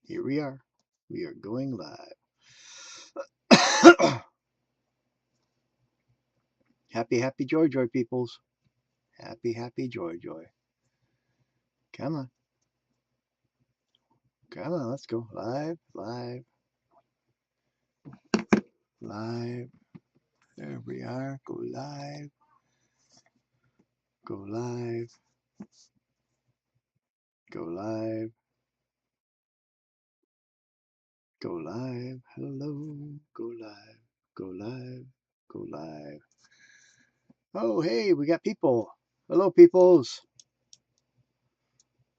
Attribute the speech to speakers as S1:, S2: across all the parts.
S1: Here we are. We are going live. Happy, happy, joy, joy, peoples. Happy, happy, joy, joy. Come on. Come on, let's go. Live, live, live. There we are. Go live. Go live. Go live. Go live. Hello. Go live. Go live. Go live. Oh, hey, we got people. Hello, peoples.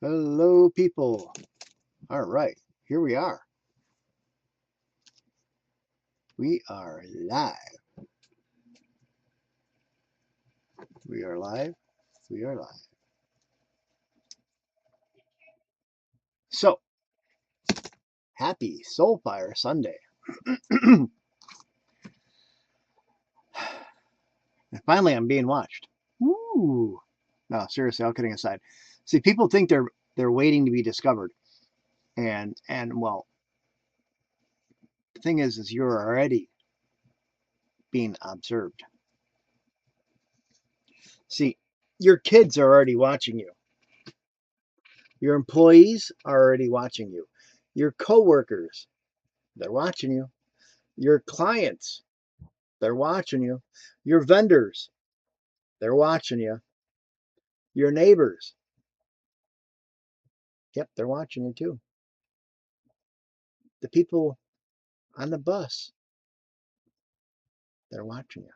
S1: Hello, people. All right, here we are. We are live. We are live. We are live. So, happy Soulfire Sunday. Finally, I'm being watched. Woo! No, seriously, all kidding aside. See, people think they're waiting to be discovered, and well, the thing is you're already being observed. See, your kids are already watching you. Your employees are already watching you. Your coworkers, they're watching you. Your clients, they're watching you. Your vendors, they're watching you. Your neighbors, yep, they're watching you too. The people on the bus, they're watching you.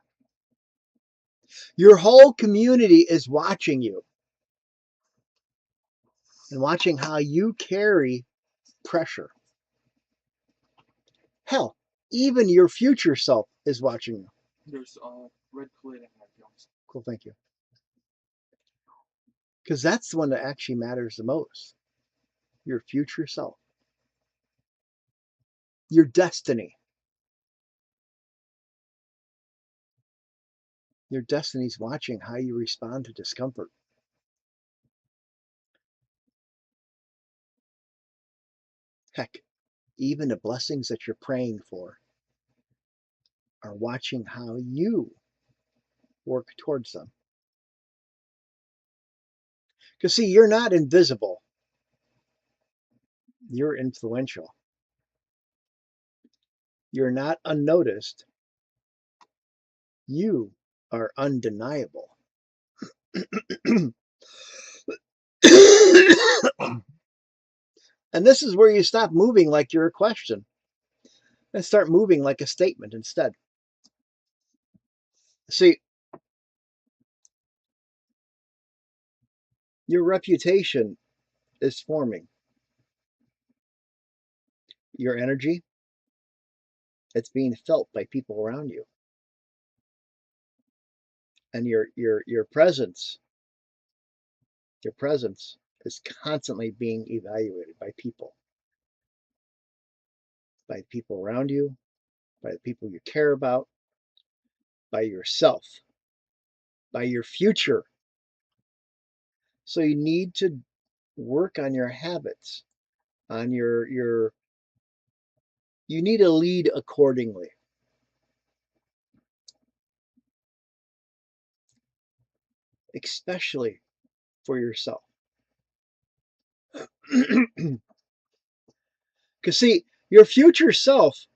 S1: Your whole community is watching you and watching how you carry pressure. Hell, even your future self is watching you.
S2: There's red Kool-Aid in my films.
S1: Cool, thank you. Because that's the one that actually matters the most. Your future self. Your destiny. Your destiny's watching how you respond to discomfort. Heck, even the blessings that you're praying for are watching how you work towards them. Because see, you're not invisible. You're influential. You're not unnoticed. You are undeniable. And this is where you stop moving like you're a question and start moving like a statement instead. See, your reputation is forming. Your energy, it's being felt by people around you. And your presence is constantly being evaluated by people around you, by the people you care about, by yourself, by your future. So you need to work on your habits, on your you need to lead accordingly. Especially for yourself. Because see, your future self,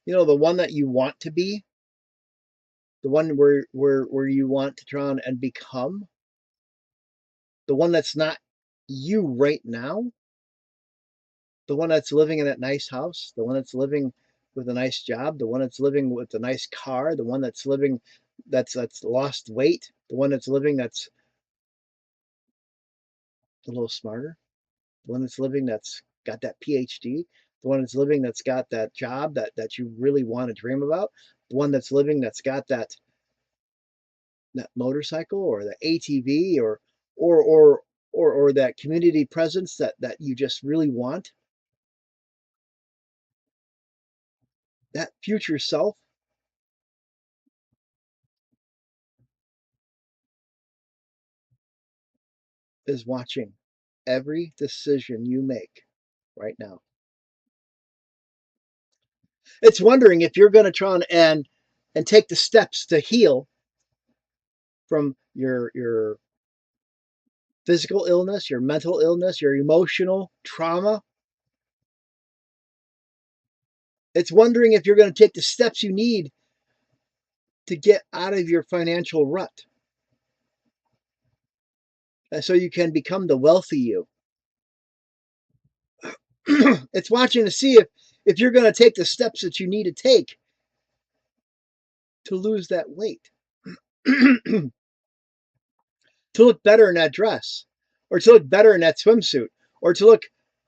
S1: the one that you want to be, the one where you want to try and become, the one that's not you right now, the one that's living in that nice house, the one that's living with a nice job, the one that's living with a nice car, the one that's living that's lost weight, the one that's living that's a little smarter, the one that's living that's got that PhD, the one that's living that's got that job that you really want to dream about, the one that's living that's got that motorcycle or the ATV or that community presence that you just really want. That future self is watching every decision you make right now. It's wondering if you're going to try and take the steps to heal from your physical illness, your mental illness, your emotional trauma. It's wondering if you're going to take the steps you need to get out of your financial rut so you can become the wealthy you. It's watching to see if you're going to take the steps that you need to take to lose that weight, to look better in that dress, or to look better in that swimsuit, or to look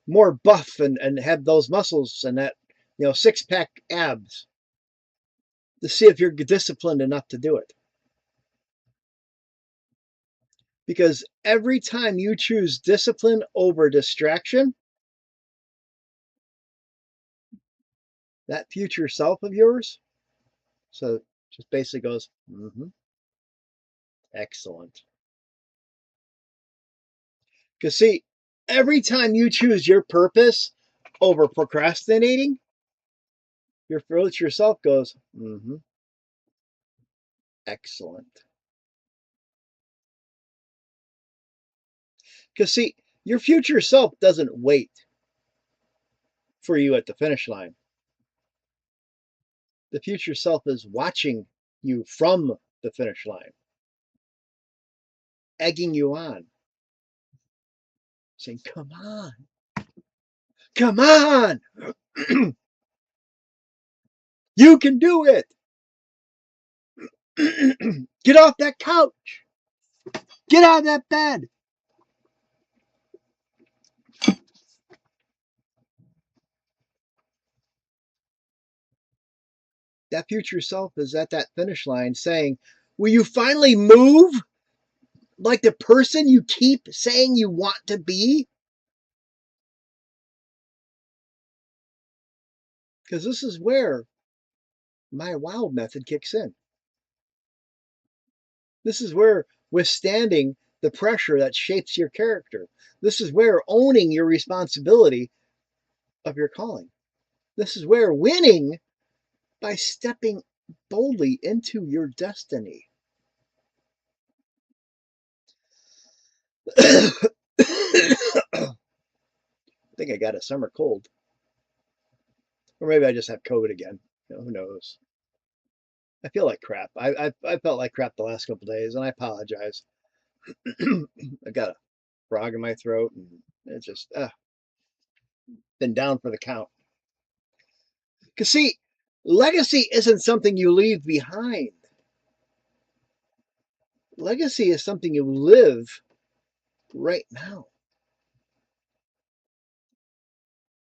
S1: more buff and have those muscles and that, six-pack abs, to see if you're disciplined enough to do it. Because every time you choose discipline over distraction, that future self of yours, so just basically goes, excellent. Because see, every time you choose your purpose over procrastinating, your future self goes, excellent. Because see, your future self doesn't wait for you at the finish line. The future self is watching you from the finish line, egging you on, saying, come on, come on, you can do it. Get off that couch. Get out of that bed. That future self is at that finish line saying, will you finally move like the person you keep saying you want to be? Because this is where my wild method kicks in. This is where withstanding the pressure that shapes your character. This is where owning your responsibility of your calling. This is where winning by stepping boldly into your destiny. I think I got a summer cold. Or maybe I just have COVID again. Who knows? I feel like crap. I felt like crap the last couple of days, and I apologize. I got a frog in my throat, and it's just been down for the count. Because see, legacy isn't something you leave behind. Legacy is something you live right now.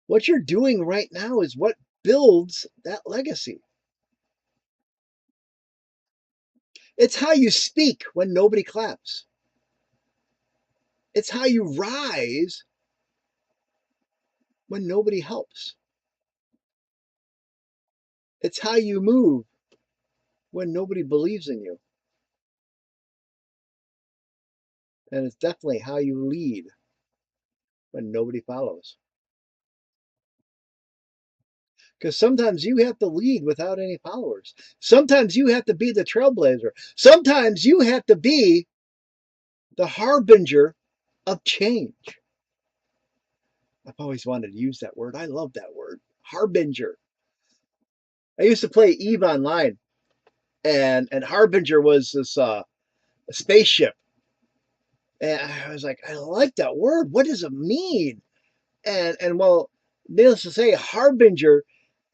S1: What you're doing right now is what builds that legacy. It's how you speak when nobody claps. It's how you rise when nobody helps. It's how you move when nobody believes in you. And it's definitely how you lead when nobody follows. Because sometimes you have to lead without any followers. Sometimes you have to be the trailblazer. Sometimes you have to be the harbinger of change. I've always wanted to use that word. I love that word. Harbinger. I used to play EVE Online, and Harbinger was this a spaceship. And I was like, I like that word. What does it mean? And well, needless to say, Harbinger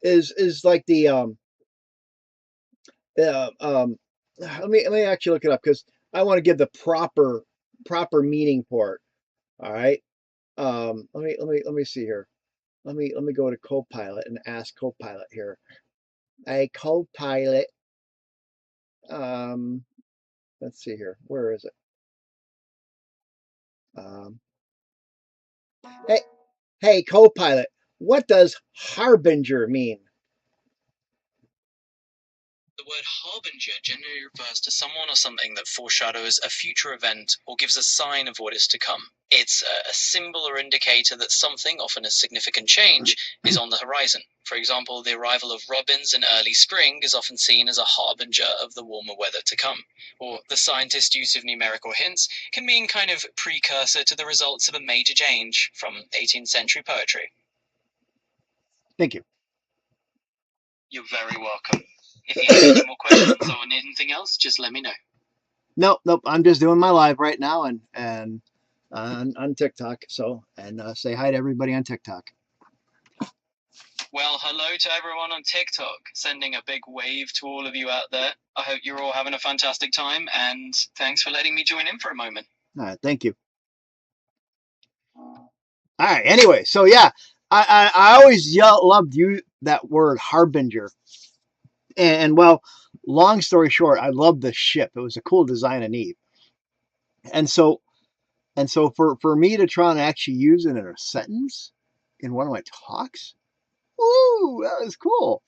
S1: is like the let me actually look it up because I want to give the proper meaning for it. All right. Let me see here. Let me go to Copilot and ask Copilot here. Hey, Copilot. Let's see here. Where is it? Hey, hey, Copilot. What does harbinger mean?
S3: The word harbinger generally refers to someone or something that foreshadows a future event or gives a sign of what is to come. It's a symbol or indicator that something, often a significant change, is on the horizon. For example, the arrival of robins in early spring is often seen as a harbinger of the warmer weather to come. Or the scientist's use of numerical hints can mean kind of precursor to the results of a major change from 18th century poetry.
S1: Thank you.
S3: You're very welcome. If you have any more questions or anything else, just let me know.
S1: Nope. I'm just doing my live right now and on TikTok. So, and say hi to everybody on TikTok.
S3: Well, hello to everyone on TikTok. Sending a big wave to all of you out there. I hope you're all having a fantastic time, and thanks for letting me join in for a moment.
S1: All right, thank you. All right. Anyway, so yeah, I always loved that word harbinger, and well, long story short, I loved the ship. It was a cool design and neat, and so for me to try and actually use it in a sentence in one of my talks, ooh, that was cool.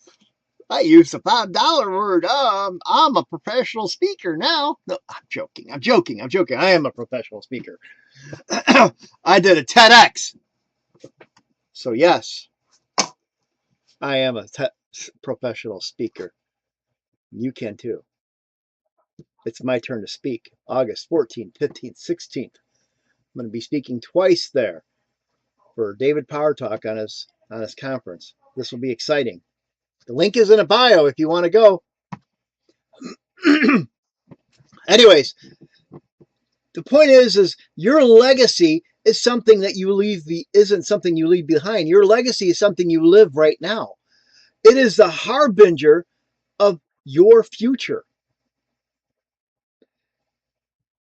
S1: I used the $5 word. I'm a professional speaker now. No, I'm joking. I am a professional speaker. I did a TEDx. So yes, I am a professional speaker. You can too. It's my turn to speak. August 14th, 15th, 16th. I'm going to be speaking twice there for David Power Talk on his conference. This will be exciting. The link is in a bio if you want to go. Anyways, the point is your legacy is something that isn't something you leave behind. Your legacy is something you live right now. It is the harbinger of your future.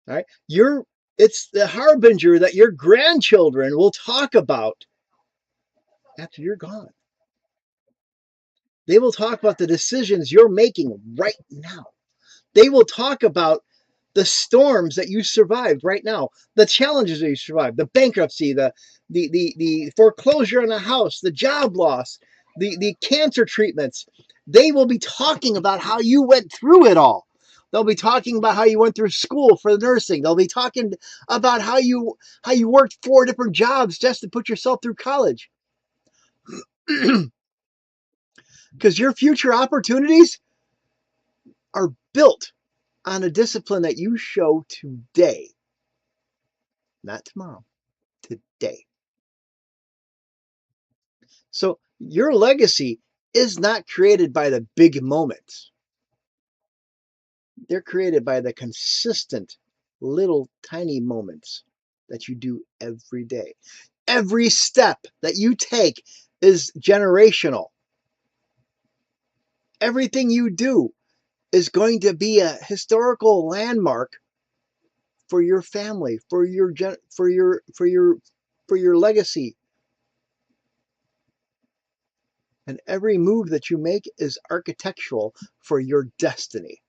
S1: All right? It's the harbinger that your grandchildren will talk about after you're gone. They will talk about the decisions you're making right now. They will talk about the storms that you survived right now, the challenges that you survived, the bankruptcy, the foreclosure on a house, the job loss, the cancer treatments. They will be talking about how you went through it all. They'll be talking about how you went through school for nursing. They'll be talking about how you worked 4 different jobs just to put yourself through college. Because your future opportunities are built on a discipline that you show today, not tomorrow, today. So your legacy is not created by the big moments. They're created by the consistent little tiny moments that you do every day. Every step that you take is generational. Everything you do is going to be a historical landmark for your family, for your legacy. And every move that you make is architectural for your destiny.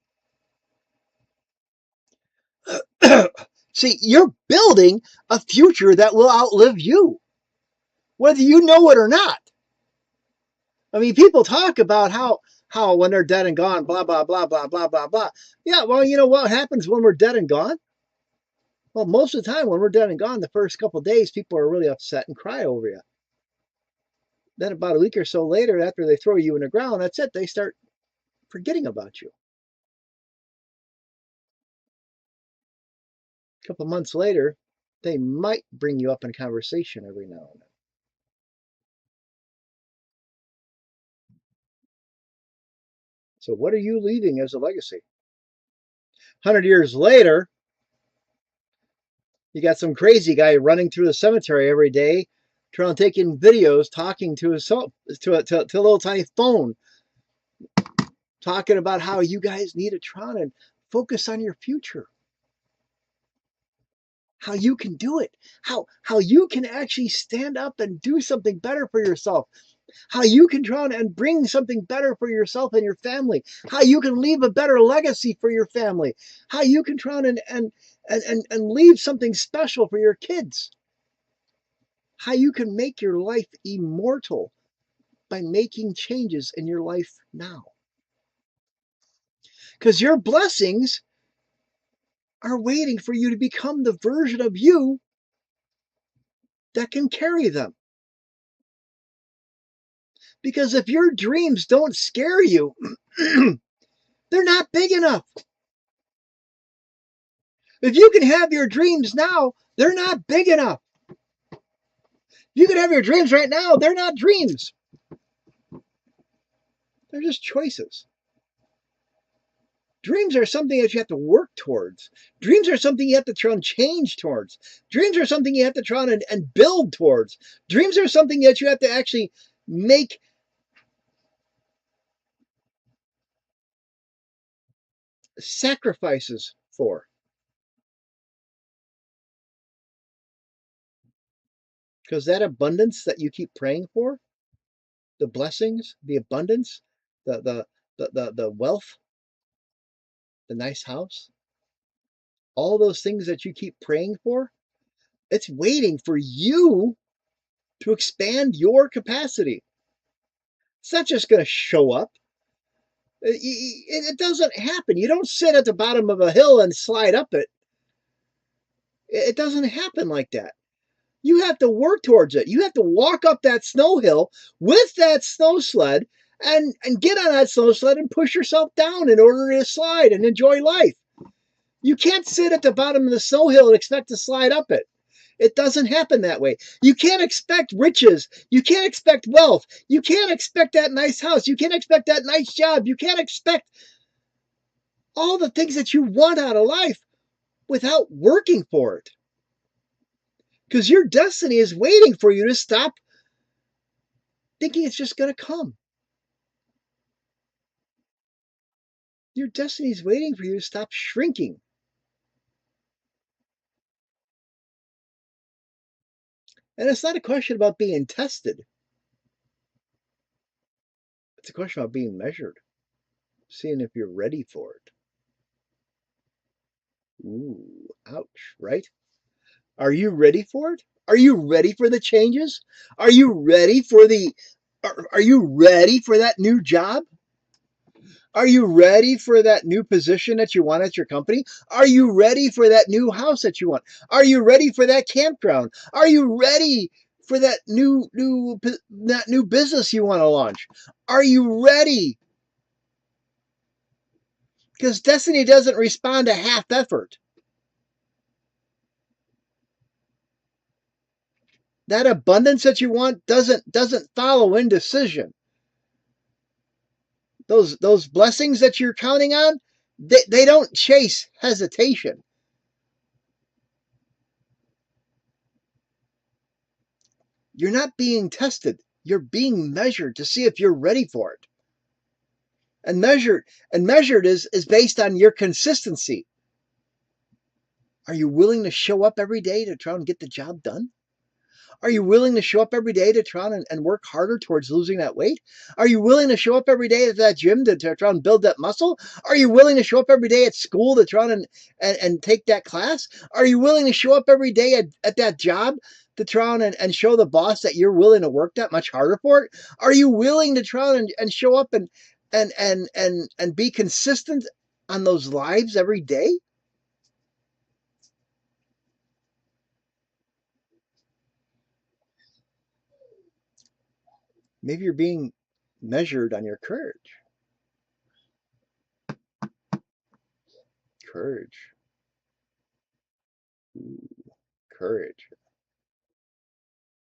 S1: See, you're building a future that will outlive you, whether you know it or not. I mean, people talk about how when they're dead and gone, blah, blah, blah, blah, blah, blah, blah. Yeah, well, you know what happens when we're dead and gone? Well, most of the time when we're dead and gone, the first couple of days, people are really upset and cry over you. Then about a week or so later, after they throw you in the ground, that's it. They start forgetting about you. A couple of months later, they might bring you up in conversation every now and then. So what are you leaving as a legacy? 100 years later, you got some crazy guy running through the cemetery every day, taking videos, talking to himself, to a little tiny phone, talking about how you guys need to try and focus on your future. How you can do it. How you can actually stand up and do something better for yourself. How you can try and bring something better for yourself and your family. How you can leave a better legacy for your family. How you can try and leave something special for your kids. How you can make your life immortal by making changes in your life now. Because your blessings are waiting for you to become the version of you that can carry them. Because if your dreams don't scare you, they're not big enough. If you can have your dreams now, they're not big enough. You can have your dreams right now, they're not dreams. They're just choices. Dreams are something that you have to work towards. Dreams are something you have to try and change towards. Dreams are something you have to try and build towards. Dreams are something that you have to actually make sacrifices for. Because that abundance that you keep praying for, the blessings, the abundance, the wealth, the nice house, all those things that you keep praying for, it's waiting for you to expand your capacity. It's not just going to show up. It doesn't happen. You don't sit at the bottom of a hill and slide up it. It doesn't happen like that. You have to work towards it. You have to walk up that snow hill with that snow sled and get on that snow sled and push yourself down in order to slide and enjoy life. You can't sit at the bottom of the snow hill and expect to slide up it. It doesn't happen that way. You can't expect riches. You can't expect wealth. You can't expect that nice house. You can't expect that nice job. You can't expect all the things that you want out of life without working for it. Because your destiny is waiting for you to stop thinking it's just going to come. Your destiny is waiting for you to stop shrinking. And it's not a question about being tested. It's a question about being measured, seeing if you're ready for it. Ooh, ouch, right? Are you ready for it? Are you ready for the changes? Are you ready for are you ready for that new job? Are you ready for that new position that you want at your company? Are you ready for that new house that you want? Are you ready for that campground? Are you ready for that new business you want to launch? Are you ready? Because destiny doesn't respond to half effort. That abundance that you want doesn't follow indecision. Those blessings that you're counting on, they don't chase hesitation. You're not being tested. You're being measured to see if you're ready for it. And measured is based on your consistency. Are you willing to show up every day to try and get the job done? Are you willing to show up every day to try and work harder towards losing that weight? Are you willing to show up every day at that gym to try and build that muscle? Are you willing to show up every day at school to try and take that class? Are you willing to show up every day at that job to try and show the boss that you're willing to work that much harder for it? Are you willing to try and show up and be consistent on those lives every day? Maybe you're being measured on your courage. Courage. Ooh, courage.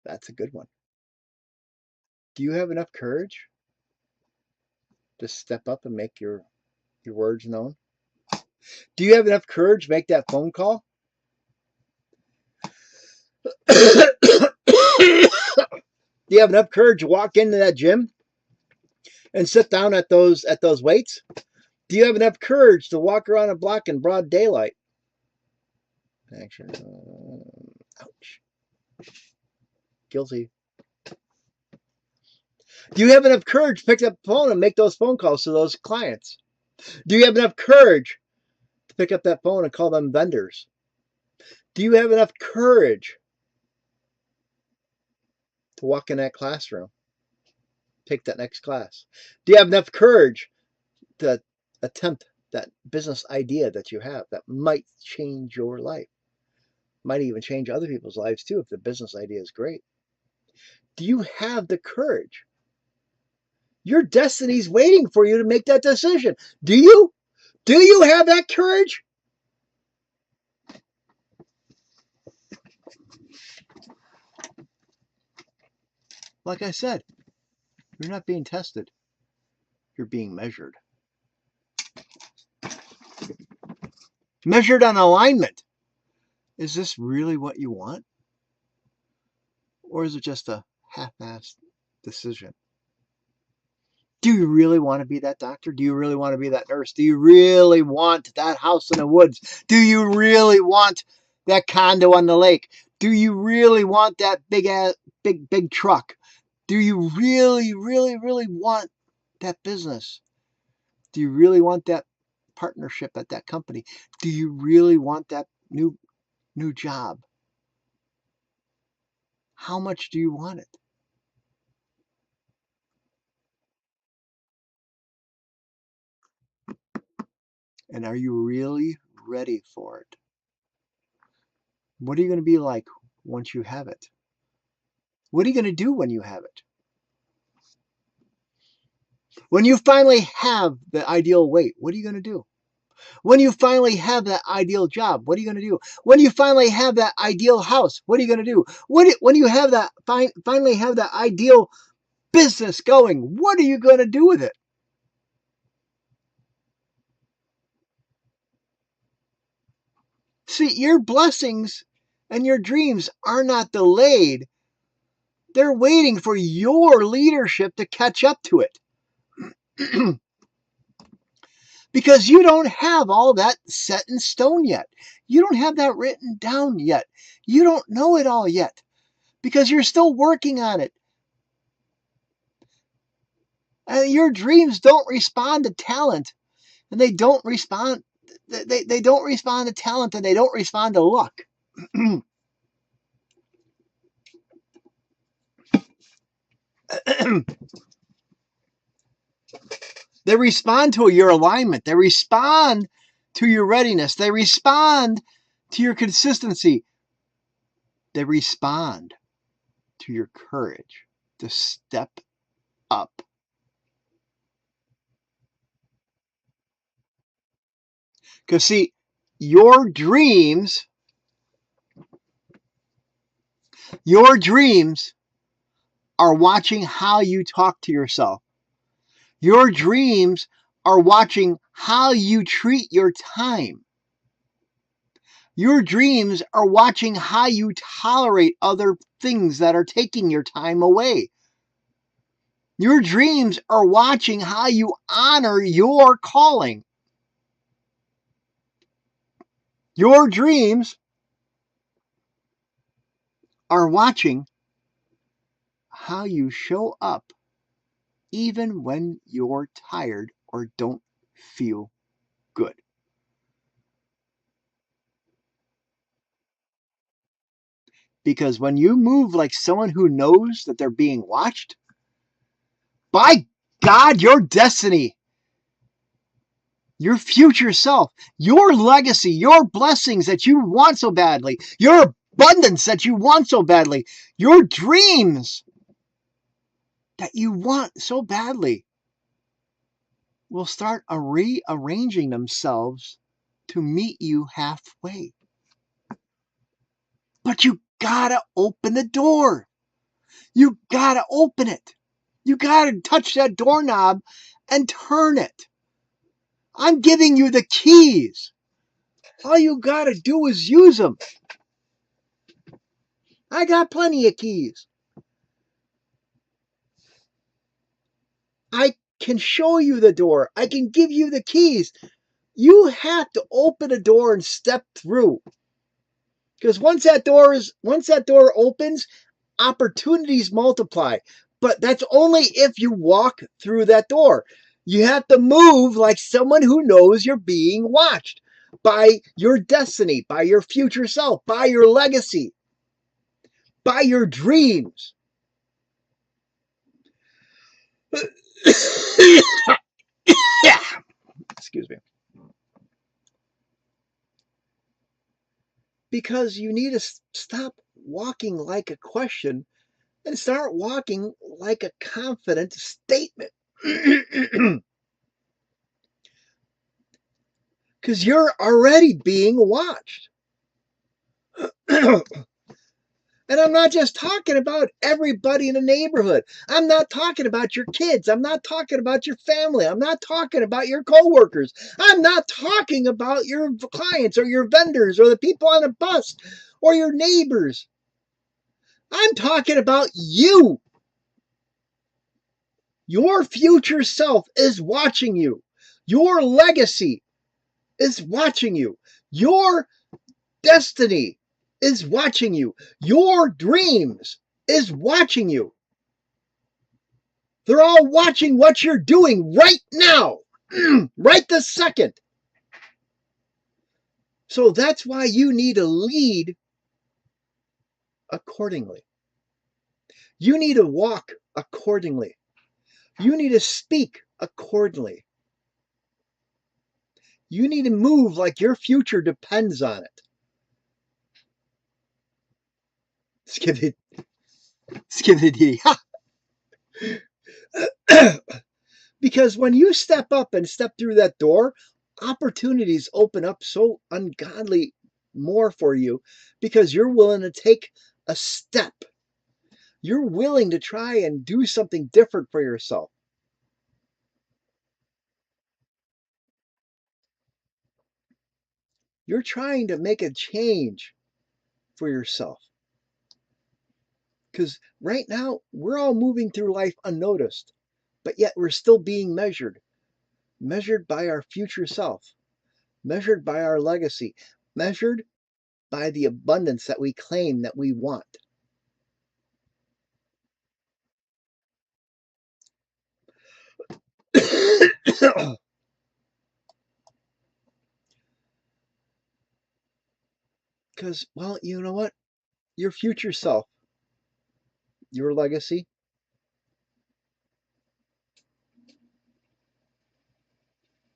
S1: That's a good one. Do you have enough courage to step up and make your words known? Do you have enough courage to make that phone call? Do you have enough courage to walk into that gym and sit down at those weights? Do you have enough courage to walk around a block in broad daylight? Actually, ouch. Guilty. Do you have enough courage to pick up the phone and make those phone calls to those clients? Do you have enough courage to pick up that phone and call them vendors? Do you have enough courage to walk in that classroom, take that next class? Do you have enough courage to attempt that business idea that you have that might change your life? Might even change other people's lives too if the business idea is great. Do you have the courage Your destiny's waiting for you to make that decision. Do you? Do you have that courage? Like I said, you're not being tested. You're being measured. Measured on alignment. Is this really what you want? Or is it just a half-assed decision? Do you really want to be that doctor? Do you really want to be that nurse? Do you really want that house in the woods? Do you really want that condo on the lake? Do you really want that big truck? Do you really want that business? Do you really want that partnership at that company? Do you really want that new job? How much do you want it? And are you really ready for it? What are you going to be like once you have it? What are you going to do when you have it? When you finally have the ideal weight, what are you going to do? When you finally have that ideal job, what are you going to do? When you finally have that ideal house, what are you going to do? When you have that finally have that ideal business going, what are you going to do with it? See, your blessings and your dreams are not delayed. They're waiting for your leadership to catch up to it. Because you don't have all that set in stone yet. You don't have that written down yet. You don't know it all yet because you're still working on it. And your dreams don't respond to talent, and they don't respond. They don't respond to talent, and they don't respond to luck. They respond to your alignment. They respond to your readiness. They respond to your consistency. They respond to your courage to step up. Because, see, your dreams are watching how you talk to yourself. Your dreams are watching how you treat your time. Your dreams are watching how you tolerate other things that are taking your time away. Your dreams are watching how you honor your calling. Your dreams are watching how you show up even when you're tired or don't feel good. Because when you move like someone who knows that they're being watched, by God, your destiny, your future self, your legacy, your blessings that you want so badly, your abundance that you want so badly, your dreams that you want so badly will start rearranging themselves to meet you halfway. But you gotta open the door. You gotta open it. You gotta touch that doorknob and turn it. I'm giving you the keys. All you gotta do is use them. I got plenty of keys. I can show you the door. I can give you the keys. You have to open the door and step through. Because once that door opens, opportunities multiply. But that's only if you walk through that door. You have to move like someone who knows you're being watched by your destiny, by your future self, by your legacy, by your dreams. Excuse me. Because you need to stop walking like a question and start walking like a confident statement. Because you're already being watched. And I'm not just talking about everybody in the neighborhood. I'm not talking about your kids. I'm not talking about your family. I'm not talking about your coworkers. I'm not talking about your clients or your vendors or the people on the bus or your neighbors. I'm talking about you. Your future self is watching you. Your legacy is watching you. Your destiny is watching you. Your dreams is watching you. They're all watching what you're doing right now, right this second. So that's why you need to lead accordingly. You need to walk accordingly. You need to speak accordingly. You need to move like your future depends on it. Skip it. Because when you step up and step through that door, opportunities open up so ungodly more for you because you're willing to take a step. You're willing to try and do something different for yourself. You're trying to make a change for yourself. Because right now, we're all moving through life unnoticed, but yet we're still being measured. Measured by our future self, measured by our legacy, measured by the abundance that we claim that we want. Because, well, you know what? Your future self, your legacy,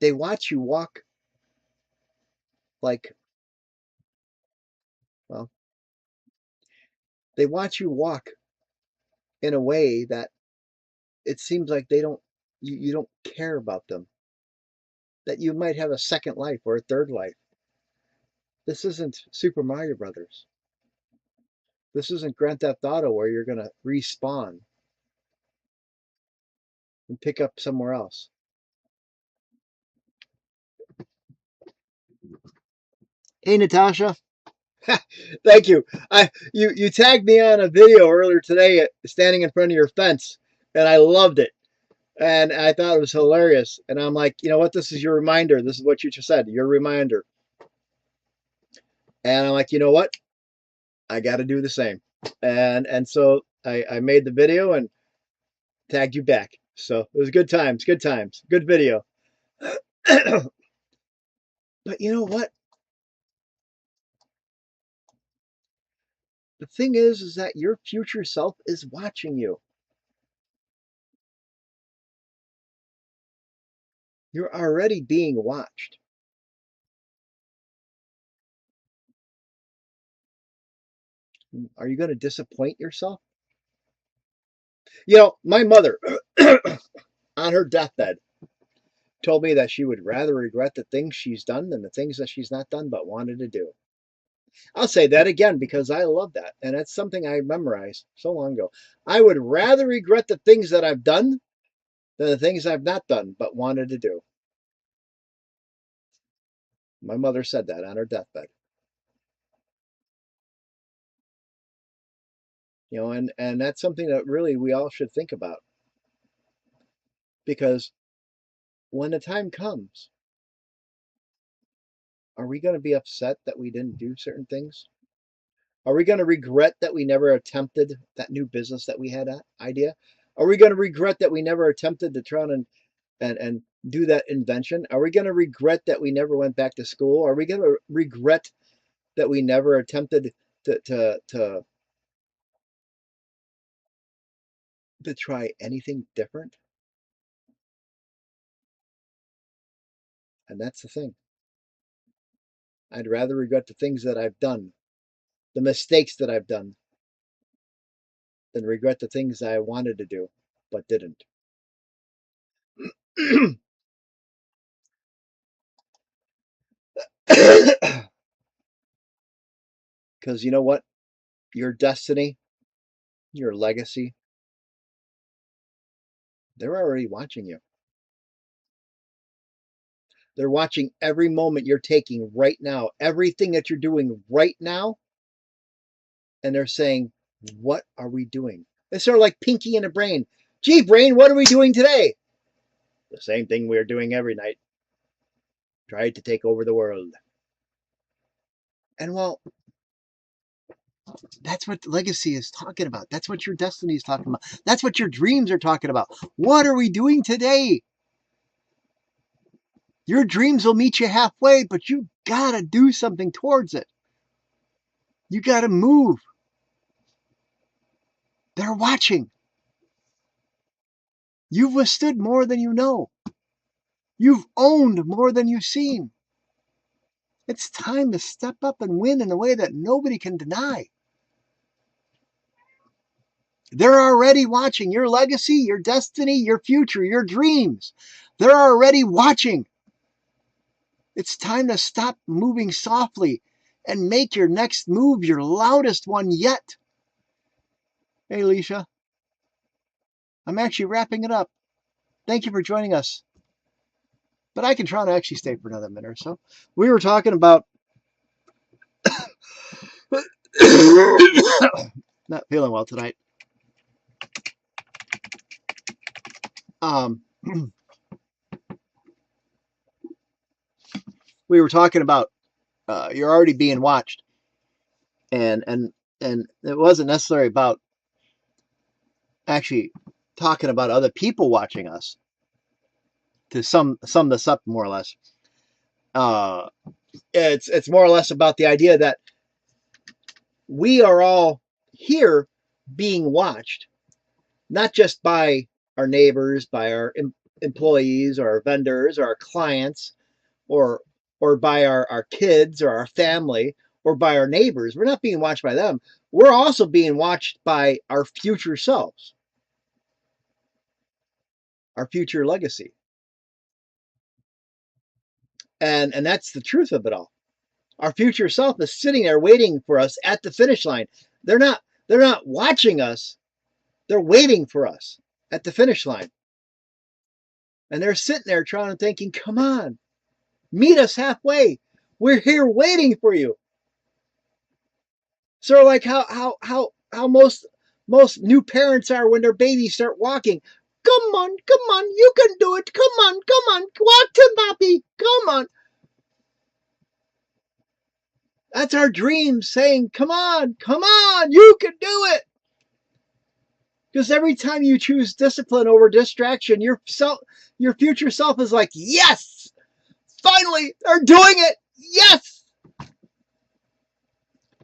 S1: they watch you walk like, well, they watch you walk in a way that it seems like you don't care about them. That you might have a second life or a third life. This isn't Super Mario Brothers. This isn't Grand Theft Auto where you're going to respawn and pick up somewhere else. Hey, Natasha. Thank you. You tagged me on a video earlier today standing in front of your fence, and I loved it. And I thought it was hilarious. And I'm like, you know what? This is your reminder. This is what you just said, your reminder. And I'm like, you know what? I got to do the same. And so I made the video and tagged you back. So it was good times, good video. But you know what? The thing is that your future self is watching you. You're already being watched. Are you going to disappoint yourself? You know, my mother, on her deathbed, told me that she would rather regret the things she's done than the things that she's not done but wanted to do. I'll say that again because I love that. And that's something I memorized so long ago. I would rather regret the things that I've done than the things I've not done but wanted to do. My mother said that on her deathbed. You know, and that's something that really we all should think about. Because when the time comes, are we going to be upset that we didn't do certain things? Are we going to regret that we never attempted that new business that we had idea? Are we going to regret that we never attempted to try and do that invention? Are we going to regret that we never went back to school? Are we going to regret that we never attempted to try anything different? And that's the thing. I'd rather regret the things that I've done, the mistakes that I've done, than regret the things that I wanted to do but didn't. Because you know what? Your destiny, your legacy, they're already watching you. They're watching every moment you're taking right now, everything that you're doing right now. And they're saying, what are we doing? It's sort of like Pinky in the brain. Gee, brain, what are we doing today? The same thing we're doing every night. Tried to take over the world. And well, that's what legacy is talking about. That's what your destiny is talking about. That's what your dreams are talking about. What are we doing today? Your dreams will meet you halfway, but you gotta do something towards it. You gotta move. They're watching. You've withstood more than you know. You've owned more than you've seen. It's time to step up and win in a way that nobody can deny. They're already watching your legacy, your destiny, your future, your dreams. They're already watching. It's time to stop moving softly and make your next move your loudest one yet. Hey, Alicia, I'm actually wrapping it up. Thank you for joining us. But I can try to actually stay for another minute or so. We were talking about not feeling well tonight. We were talking about you're already being watched, and it wasn't necessarily about actually talking about other people watching us. To sum this up more or less, it's more or less about the idea that we are all here being watched, not just by our neighbors, by our employees or our vendors or our clients, or by our kids or our family or by our neighbors. We're not being watched by them. We're also being watched by our future selves, our future legacy. And that's the truth of it all. Our future self is sitting there waiting for us at the finish line. They're not watching us. They're waiting for us at the finish line. And they're sitting there trying to thinking, come on, meet us halfway. We're here waiting for you. So like how most new parents are when their babies start walking. Come on, you can do it. Come on, walk to Papi. Come on. That's our dream saying, come on, you can do it. Because every time you choose discipline over distraction, your future self is like, yes, finally, they're doing it. Yes.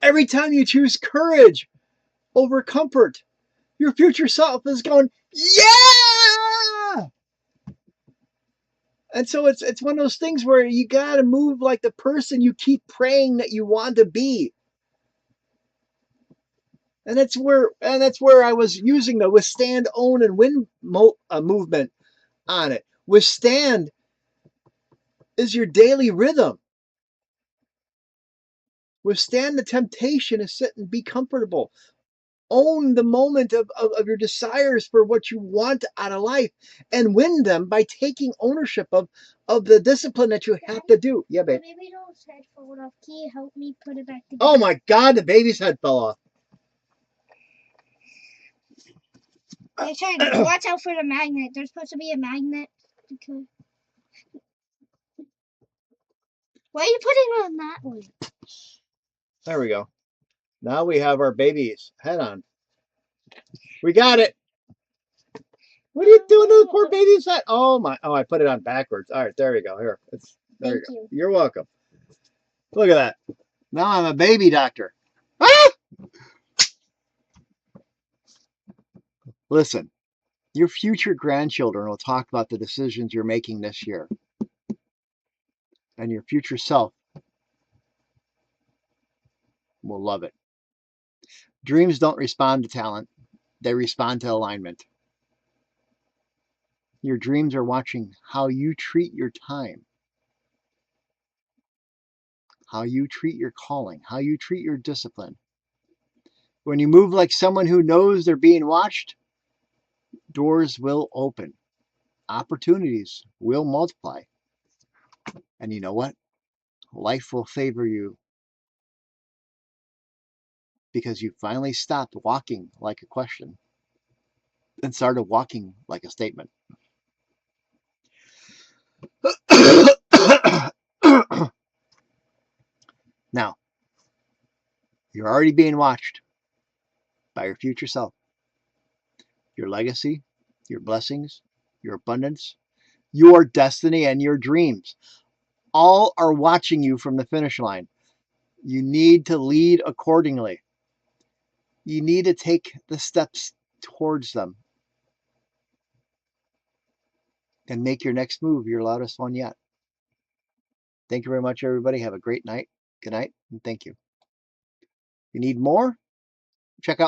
S1: Every time you choose courage over comfort, your future self is going, yeah. And so it's one of those things where you got to move like the person you keep praying that you want to be. And that's where I was using the withstand, own, and win movement on it. Withstand is your daily rhythm. Withstand the temptation to sit and be comfortable. Own the moment of your desires for what you want out of life, and win them by taking ownership of the discipline that you have to do. Yeah, babe.
S4: The baby's head fell off. Can you help me put it back together?
S1: Oh my God, the baby's head fell off.
S4: They said, watch out for the magnet. There's supposed to be a magnet. Okay. Why are you putting it on that way?
S1: There we go. Now we have our baby's head on. We got it. What are you doing to the poor baby's head? Oh my! Oh, I put it on backwards. All right, there we go. Here, there
S4: Thank
S1: you go.
S4: you.
S1: You're welcome. Look at that. Now I'm a baby doctor. Ah! Listen, your future grandchildren will talk about the decisions you're making this year, and your future self will love it. Dreams don't respond to talent; they respond to alignment. Your dreams are watching how you treat your time, how you treat your calling, how you treat your discipline. When you move like someone who knows they're being watched, doors will open. Opportunities will multiply. And you know what? Life will favor you because you finally stopped walking like a question and started walking like a statement. Now, you're already being watched by your future self. Your legacy, your blessings, your abundance, your destiny, and your dreams all are watching you from the finish line. You need to lead accordingly. You need to take the steps towards them and make your next move your loudest one yet. Thank you very much, everybody. Have a great night. Good night, and thank you. If you need more, check out